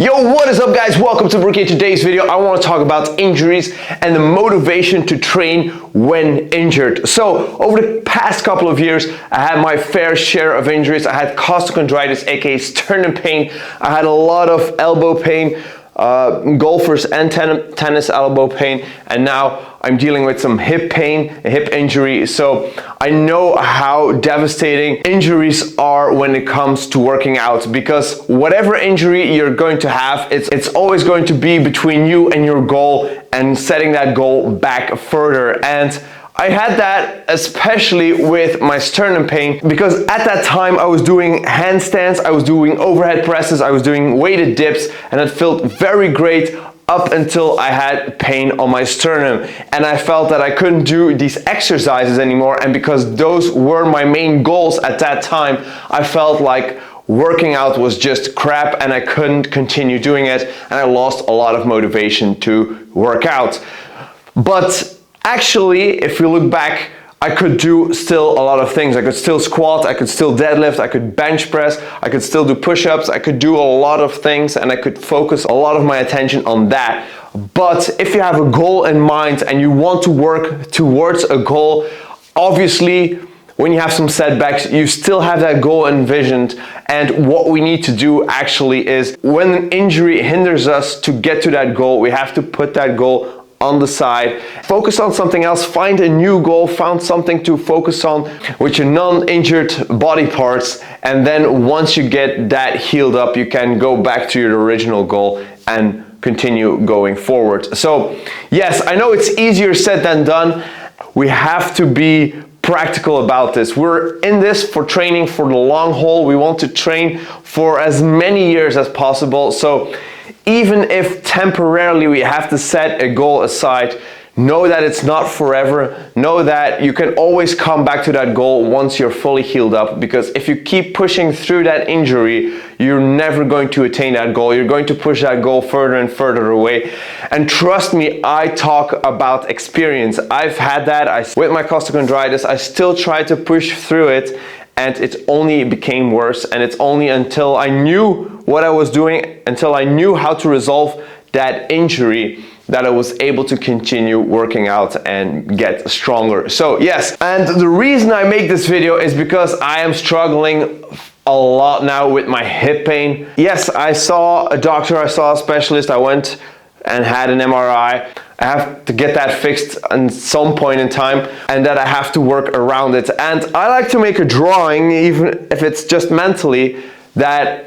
Yo, what is up guys? Welcome to Barrookie. Today's video, I want to talk about injuries and the motivation to train when injured. So, over the past couple of years, I had my fair share of injuries. I had costochondritis, aka sternum pain. I had a lot of elbow pain, golfers and tennis elbow pain, and now I'm dealing with some hip pain, a hip injury. So I know how devastating injuries are when it comes to working out, because whatever injury you're going to have, it's always going to be between you and your goal and setting that goal back further. And I had that especially with my sternum pain, because at that time I was doing handstands, I was doing overhead presses, I was doing weighted dips, and it felt very great up until I had pain on my sternum, and I felt that I couldn't do these exercises anymore. And because those were my main goals at that time, I felt like working out was just crap and I couldn't continue doing it, and I lost a lot of motivation to work out. But actually, if you look back, I could do still a lot of things. I could still squat, I could still deadlift, I could bench press, I could still do push-ups, I could do a lot of things, and I could focus a lot of my attention on that. But if you have a goal in mind and you want to work towards a goal, obviously when you have some setbacks, you still have that goal envisioned. And what we need to do actually is, when an injury hinders us to get to that goal, we have to put that goal on the side, focus on something else, find a new goal, find something to focus on with your non-injured body parts, and then once you get that healed up, you can go back to your original goal and continue going forward. So yes, I know it's easier said than done. We have to be practical about this. We're in this for training for the long haul. We want to train for as many years as possible. So even if temporarily we have to set a goal aside, know that it's not forever. Know that you can always come back to that goal once you're fully healed up, because if you keep pushing through that injury, you're never going to attain that goal. You're going to push that goal further and further away. And trust me, I talk about experience. I've had that. With my costochondritis, I still try to push through it, and it only became worse. And it's only until I knew what I was doing, until I knew how to resolve that injury, that I was able to continue working out and get stronger. So yes, and the reason I make this video is because I am struggling a lot now with my hip pain. Yes, I saw a doctor, I saw a specialist, I went and had an MRI. I have to get that fixed at some point in time, and that I have to work around it. And I like to make a drawing, even if it's just mentally, that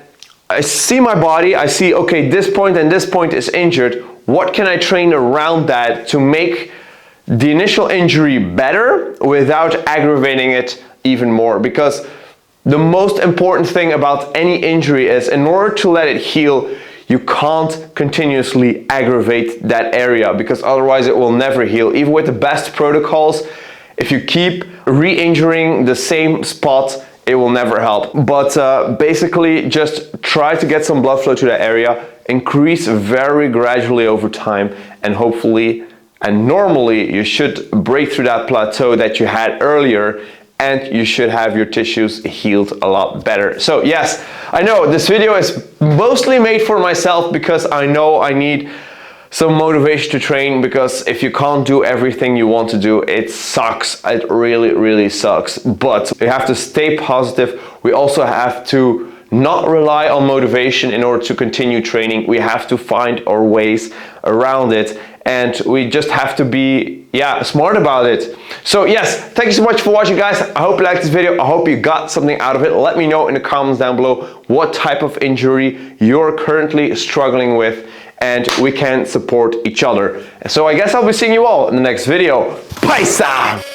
I see my body, I see, okay, this point and this point is injured. What can I train around that to make the initial injury better without aggravating it even more? Because the most important thing about any injury is, in order to let it heal, you can't continuously aggravate that area, because otherwise it will never heal. Even with the best protocols, if you keep re-injuring the same spot, it will never help. But basically, just try to get some blood flow to that area, increase very gradually over time, and hopefully and normally you should break through that plateau that you had earlier, and you should have your tissues healed a lot better. So yes, I know this video is mostly made for myself, because I know I need some motivation to train, because if you can't do everything you want to do, it sucks. It really sucks. But we have to stay positive. We also have to not rely on motivation in order to continue training. We have to find our ways around it, and we just have to be smart about it. So yes, thank you so much for watching guys. I hope you liked this video. I hope you got something out of it. Let me know in the comments down below what type of injury you're currently struggling with, and we can support each other. So I guess I'll be seeing you all in the next video. Peace out!